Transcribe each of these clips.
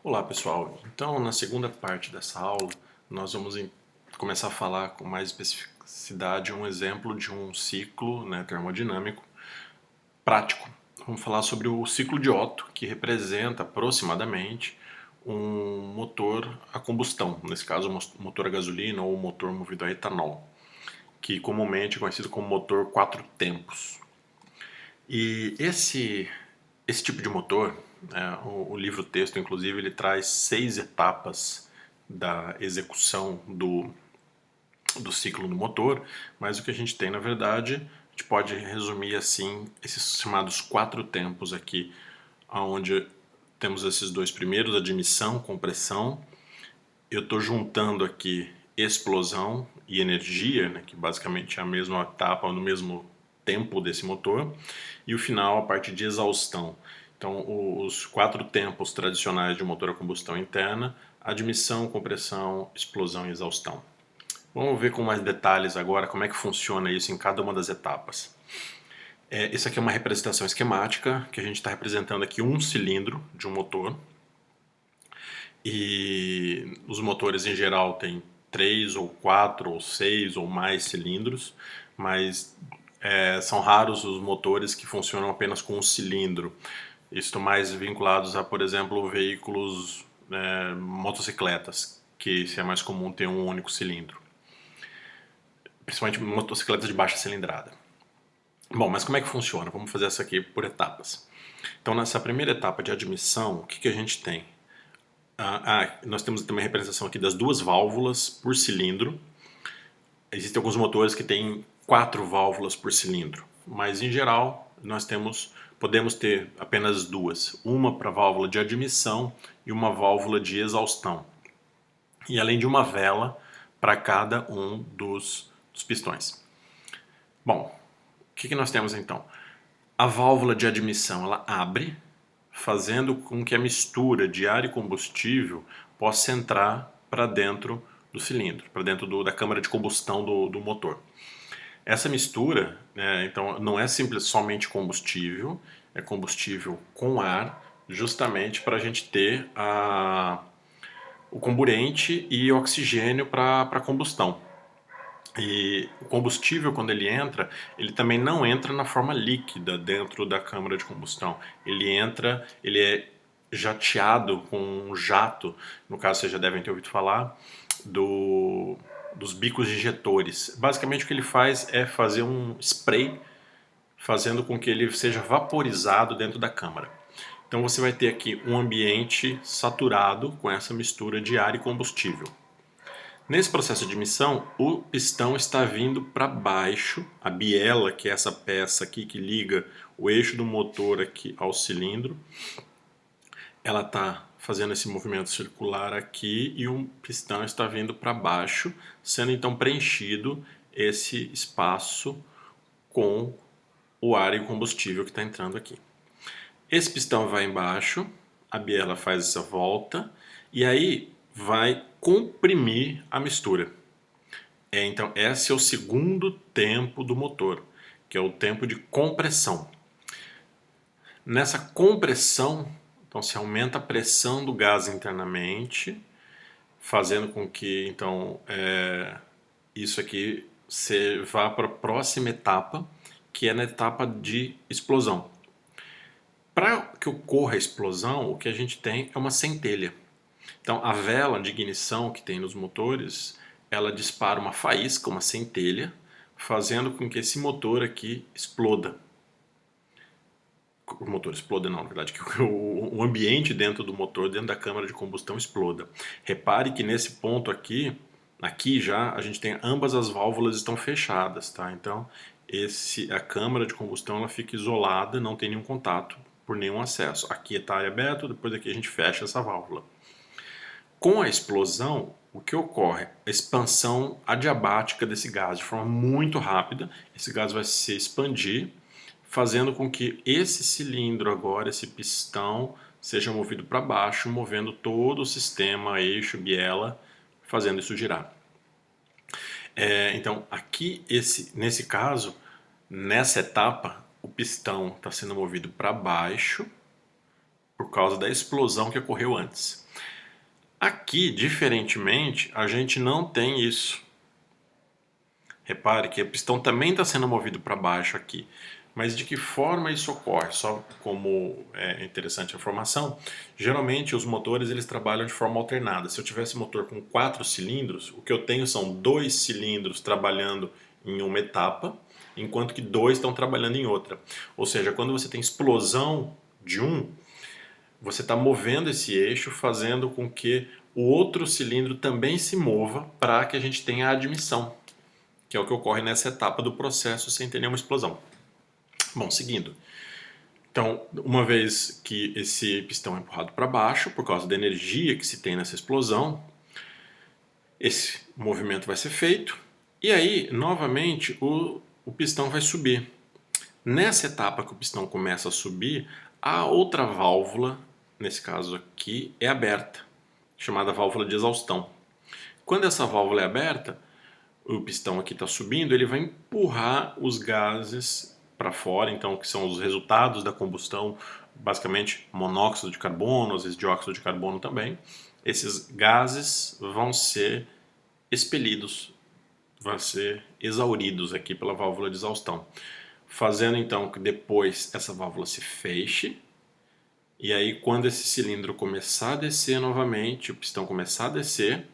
Olá pessoal, então na segunda parte dessa aula nós vamos começar a falar com mais especificidade um exemplo de um ciclo, termodinâmico prático. Vamos falar sobre o ciclo de Otto, que representa aproximadamente um motor a combustão, nesse caso um motor a gasolina ou um motor movido a etanol, que comumente é conhecido como motor quatro tempos. E esse tipo de motor, o livro-texto, inclusive, ele traz 6 etapas da execução do ciclo do motor, mas o que a gente tem, na verdade, a gente pode resumir assim, esses chamados 4 tempos aqui, onde temos esses dois primeiros, admissão, compressão. Eu estou juntando aqui explosão e energia, que basicamente é a mesma etapa, no mesmo tempo desse motor, e o final a parte de exaustão. Então, os 4 tempos tradicionais de um motor a combustão interna: admissão, compressão, explosão e exaustão. Vamos ver com mais detalhes agora como é que funciona isso em cada uma das etapas. Isso aqui é uma representação esquemática, que a gente está representando aqui um cilindro de um motor. E os motores em geral têm 3 ou 4 ou 6 ou mais cilindros, mas são raros os motores que funcionam apenas com um cilindro. Estão mais vinculados a, por exemplo, veículos, motocicletas, que é mais comum ter um único cilindro. Principalmente motocicletas de baixa cilindrada. Bom, mas como é que funciona? Vamos fazer essa aqui por etapas. Então, nessa primeira etapa de admissão, o que a gente tem? Nós temos também a representação aqui das duas válvulas por cilindro. Existem alguns motores que têm 4 válvulas por cilindro, mas em geral nós podemos ter apenas duas, uma para a válvula de admissão e uma válvula de exaustão, e além de uma vela para cada um dos pistões. Bom, o que nós temos então? A válvula de admissão ela abre, fazendo com que a mistura de ar e combustível possa entrar para dentro do cilindro, para dentro da câmara de combustão do motor. Essa mistura, então, não é somente combustível, é combustível com ar, justamente para a gente ter o comburente e oxigênio para a combustão. E o combustível, quando ele também não entra na forma líquida dentro da câmara de combustão. Ele é jateado com um jato, no caso vocês já devem ter ouvido falar, dos bicos de injetores. Basicamente o que ele faz é fazer um spray, fazendo com que ele seja vaporizado dentro da câmara. Então você vai ter aqui um ambiente saturado com essa mistura de ar e combustível. Nesse processo de emissão, o pistão está vindo para baixo, a biela, que é essa peça aqui que liga o eixo do motor aqui ao cilindro, ela está fazendo esse movimento circular aqui e o pistão está vindo para baixo, sendo então preenchido esse espaço com o ar e o combustível que está entrando aqui. Esse pistão vai embaixo, a biela faz essa volta e aí vai comprimir a mistura. Então, esse é o segundo tempo do motor, que é o tempo de compressão. Nessa compressão, então, se aumenta a pressão do gás internamente, fazendo com que então isso aqui vá para a próxima etapa, que é na etapa de explosão. Para que ocorra a explosão, o que a gente tem é uma centelha. Então, a vela de ignição que tem nos motores, ela dispara uma faísca, uma centelha, fazendo com que esse motor aqui exploda. O motor exploda não, na verdade, que o ambiente dentro do motor, dentro da câmara de combustão, exploda. Repare que nesse ponto aqui já a gente tem ambas as válvulas estão fechadas, tá? Então, a câmara de combustão ela fica isolada, não tem nenhum contato por nenhum acesso. Aqui está aberto, depois aqui a gente fecha essa válvula. Com a explosão, o que ocorre? A expansão adiabática desse gás de forma muito rápida. Esse gás vai se expandir, fazendo com que esse cilindro agora, esse pistão, seja movido para baixo, movendo todo o sistema, eixo, biela, fazendo isso girar. Então, aqui, nesse caso, nessa etapa, o pistão está sendo movido para baixo por causa da explosão que ocorreu antes. Aqui, diferentemente, a gente não tem isso. Repare que o pistão também está sendo movido para baixo aqui. Mas de que forma isso ocorre? Só como é interessante a informação, geralmente os motores eles trabalham de forma alternada. Se eu tivesse motor com 4 cilindros, o que eu tenho são 2 cilindros trabalhando em uma etapa, enquanto que 2 estão trabalhando em outra. Ou seja, quando você tem explosão de um, você está movendo esse eixo, fazendo com que o outro cilindro também se mova para que a gente tenha a admissão, que é o que ocorre nessa etapa do processo sem ter nenhuma explosão. Bom, seguindo. Então, uma vez que esse pistão é empurrado para baixo, por causa da energia que se tem nessa explosão, esse movimento vai ser feito e aí, novamente, o pistão vai subir. Nessa etapa que o pistão começa a subir, a outra válvula, nesse caso aqui, é aberta, chamada válvula de exaustão. Quando essa válvula é aberta, o pistão aqui está subindo, ele vai empurrar os gases para fora, então que são os resultados da combustão, basicamente monóxido de carbono, às vezes dióxido de carbono também. Esses gases vão ser expelidos, vão ser exauridos aqui pela válvula de exaustão, fazendo então que depois essa válvula se feche. E aí quando esse cilindro começar a descer novamente, o pistão começar a descer,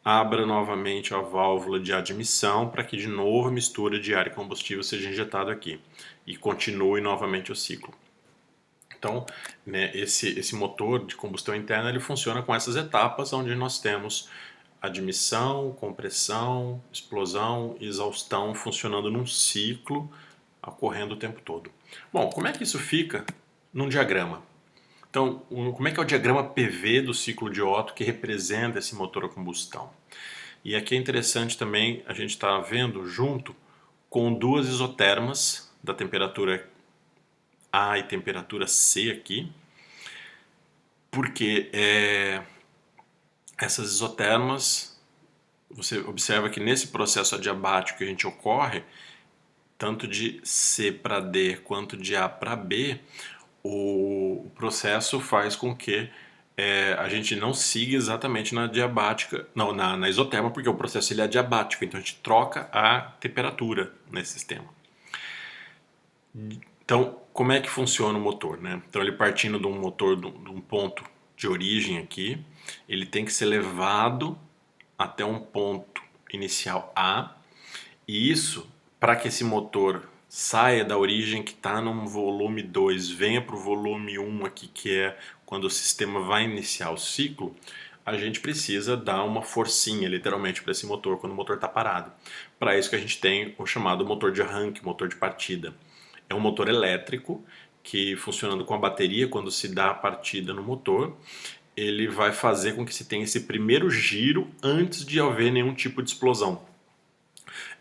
abra novamente a válvula de admissão para que de novo a mistura de ar e combustível seja injetada aqui e continue novamente o ciclo. Então, né, esse motor de combustão interna ele funciona com essas etapas onde nós temos admissão, compressão, explosão e exaustão funcionando num ciclo ocorrendo o tempo todo. Bom, como é que isso fica num diagrama? Então, como é que é o diagrama PV do ciclo de Otto que representa esse motor a combustão? E aqui é interessante também a gente estar vendo junto com duas isotermas da temperatura A e temperatura C aqui, porque essas isotermas, você observa que nesse processo adiabático que a gente ocorre, tanto de C para D quanto de A para B, o processo faz com que a gente não siga exatamente na diabática, não, na isoterma, porque o processo ele é adiabático, então a gente troca a temperatura nesse sistema. Então, como é que funciona o motor, né? Então, ele partindo de um motor, de um ponto de origem aqui, ele tem que ser levado até um ponto inicial A, e isso, para que esse motor saia da origem que está no volume 2, venha para o volume 1 aqui, que é quando o sistema vai iniciar o ciclo, a gente precisa dar uma forcinha, literalmente, para esse motor quando o motor está parado. Para isso que a gente tem o chamado motor de arranque, motor de partida. É um motor elétrico que, funcionando com a bateria, quando se dá a partida no motor, ele vai fazer com que se tenha esse primeiro giro antes de haver nenhum tipo de explosão.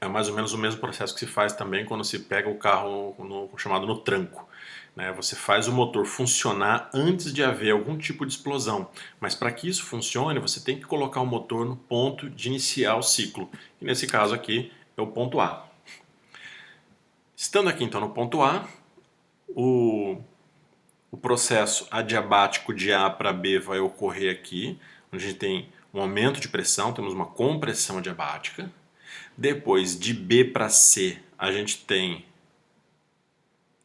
É mais ou menos o mesmo processo que se faz também quando se pega o carro chamado no tranco. Né? Você faz o motor funcionar antes de haver algum tipo de explosão. Mas para que isso funcione, você tem que colocar o motor no ponto de iniciar o ciclo. E nesse caso aqui é o ponto A. Estando aqui então no ponto A, o processo adiabático de A para B vai ocorrer aqui, onde a gente tem um aumento de pressão, temos uma compressão adiabática. Depois, de B para C, a gente tem,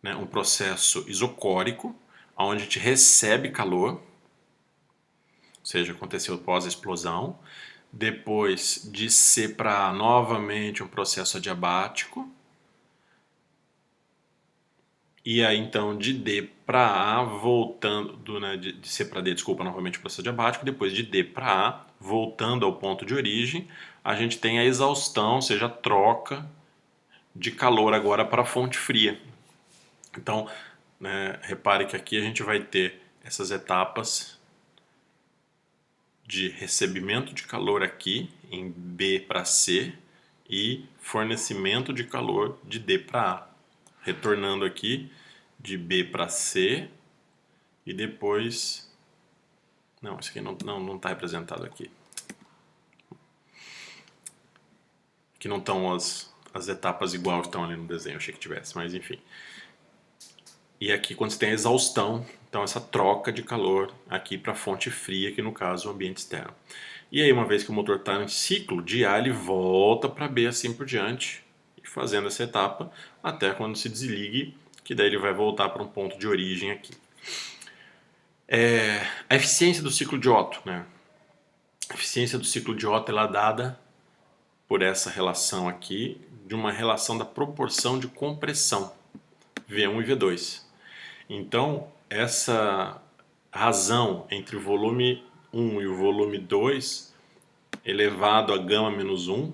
né, um processo isocórico, onde a gente recebe calor, ou seja, aconteceu após a explosão. Depois, de C para A, novamente um processo adiabático. E aí, então, de D para A, voltando, né, de C para D, desculpa, novamente o processo adiabático. Depois, de D para A, voltando ao ponto de origem, a gente tem a exaustão, ou seja, a troca de calor agora para a fonte fria. Então, né, repare que aqui a gente vai ter essas etapas de recebimento de calor aqui em B para C e fornecimento de calor de D para A. Retornando aqui de B para C e depois... Não, isso aqui não está representado aqui. Aqui não estão as etapas igual que estão ali no desenho, achei que tivesse, mas enfim. E aqui quando você tem a exaustão, então essa troca de calor aqui para a fonte fria, que no caso é o ambiente externo. E aí uma vez que o motor está em ciclo de A, ele volta para B assim por diante, fazendo essa etapa até quando se desligue, que daí ele vai voltar para um ponto de origem aqui. A eficiência do ciclo de Otto, né? A eficiência do ciclo de Otto ela é dada por essa relação aqui, de uma relação da proporção de compressão, V1 e V2. Então, essa razão entre o volume 1 e o volume 2 elevado a gama menos 1,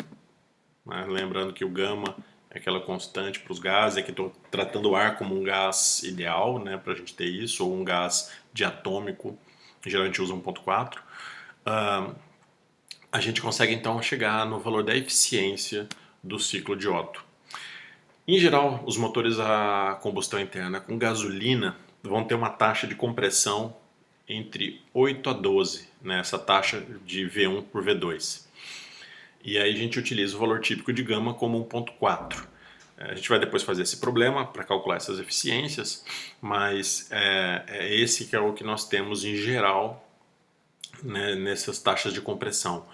né? Lembrando que o gama é aquela constante para os gases, aqui estou tratando o ar como um gás ideal, né, para a gente ter isso, ou um gás diatômico, geralmente usa 1.4, a gente consegue então chegar no valor da eficiência do ciclo de Otto. Em geral, os motores a combustão interna com gasolina vão ter uma taxa de compressão entre 8 a 12, né, essa taxa de V1 por V2. E aí a gente utiliza o valor típico de gama como 1.4. A gente vai depois fazer esse problema para calcular essas eficiências, mas é esse que é o que nós temos em geral, né, nessas taxas de compressão.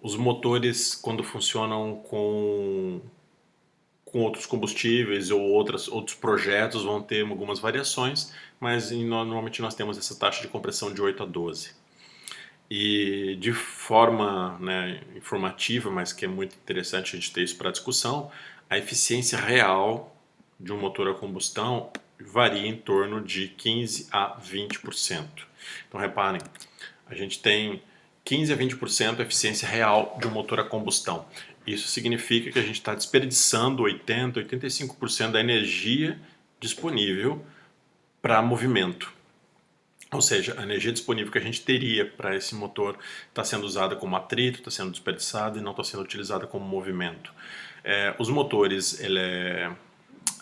Os motores, quando funcionam com outros combustíveis ou outros projetos, vão ter algumas variações, mas normalmente nós temos essa taxa de compressão de 8 a 12. E de forma, né, informativa, mas que é muito interessante a gente ter isso para discussão, a eficiência real de um motor a combustão varia em torno de 15 a 20%. Então reparem, a gente tem 15 a 20% eficiência real de um motor a combustão. Isso significa que a gente está desperdiçando 80, 85% da energia disponível para movimento. Ou seja, a energia disponível que a gente teria para esse motor está sendo usada como atrito, está sendo desperdiçada e não está sendo utilizada como movimento. Os motores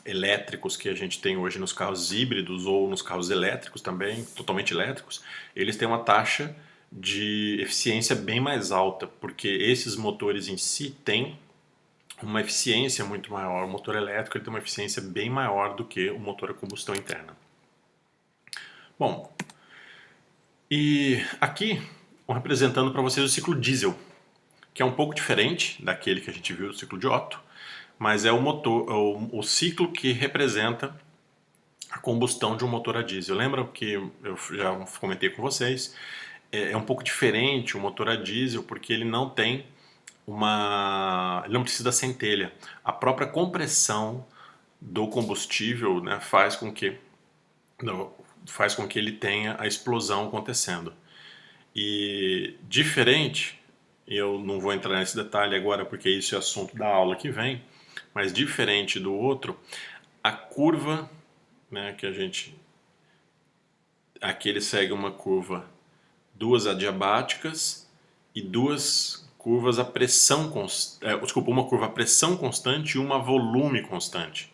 elétricos que a gente tem hoje nos carros híbridos ou nos carros elétricos também, totalmente elétricos, eles têm uma taxa de eficiência bem mais alta, porque esses motores em si têm uma eficiência muito maior. O motor elétrico ele tem uma eficiência bem maior do que o motor a combustão interna. Bom, e aqui, representando para vocês o ciclo diesel, que é um pouco diferente daquele que a gente viu, o ciclo de Otto, mas é o motor, o ciclo que representa a combustão de um motor a diesel. Lembra que eu já comentei com vocês, é um pouco diferente o motor a diesel porque ele não tem ele não precisa da centelha. A própria compressão do combustível, né, faz com que ele tenha a explosão acontecendo. E diferente, eu não vou entrar nesse detalhe agora porque isso é assunto da aula que vem, mas diferente do outro, a curva, né, que a gente aqui ele segue uma curva, duas adiabáticas e duas curvas a pressão uma curva a pressão constante e uma a volume constante.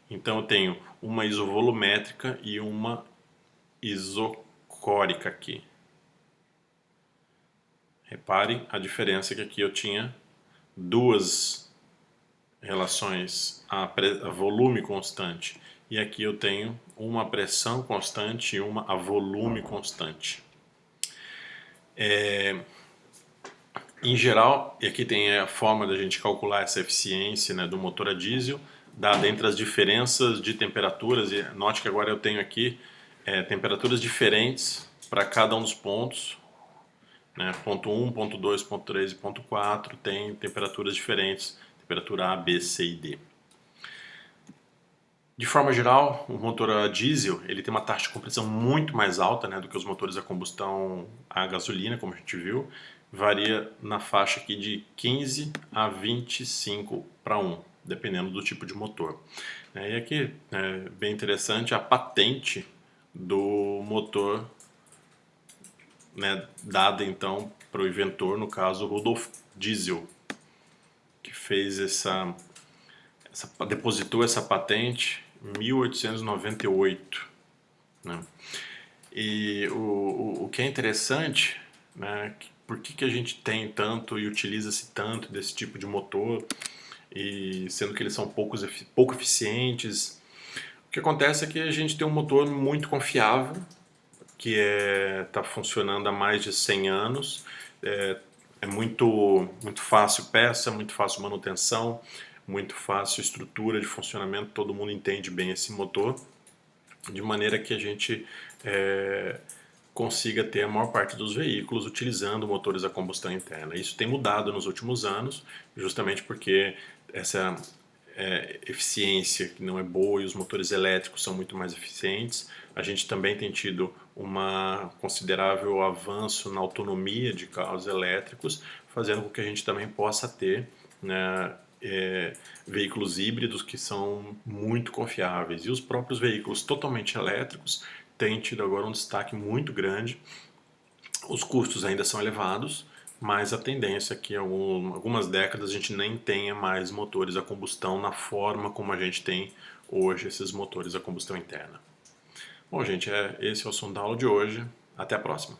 Então eu tenho uma isovolumétrica e uma isocórica aqui. Reparem a diferença que aqui eu tinha duas relações a volume constante e aqui eu tenho uma a pressão constante e uma a volume constante. Em geral, e aqui tem a forma da gente calcular essa eficiência, né, do motor a diesel, dada entre as diferenças de temperaturas, e note que agora eu tenho aqui temperaturas diferentes para cada um dos pontos, né, ponto 1, ponto 2, ponto 3 e ponto 4 tem temperaturas diferentes, temperatura A, B, C e D. De forma geral, o motor a diesel ele tem uma taxa de compressão muito mais alta, né, do que os motores a combustão a gasolina, como a gente viu. Varia na faixa aqui de 15 a 25 para 1, dependendo do tipo de motor. E aqui é bem interessante a patente do motor, né, dada então para o inventor, no caso Rudolf Diesel, que fez depositou essa patente em 1898, né? E o que é interessante, né, por que a gente tem tanto e utiliza-se tanto desse tipo de motor, e sendo que eles são pouco eficientes, que acontece é que a gente tem um motor muito confiável, que está funcionando há mais de 100 anos, é muito fácil peça, muito fácil manutenção, muito fácil estrutura de funcionamento, todo mundo entende bem esse motor, de maneira que a gente consiga ter a maior parte dos veículos utilizando motores a combustão interna. Isso tem mudado nos últimos anos, justamente porque essa eficiência que não é boa e os motores elétricos são muito mais eficientes. A gente também tem tido um considerável avanço na autonomia de carros elétricos, fazendo com que a gente também possa ter, né, veículos híbridos que são muito confiáveis. E os próprios veículos totalmente elétricos têm tido agora um destaque muito grande. Os custos ainda são elevados, mas a tendência é que em algumas décadas a gente nem tenha mais motores a combustão na forma como a gente tem hoje esses motores a combustão interna. Bom, gente, esse é o som da aula de hoje. Até a próxima.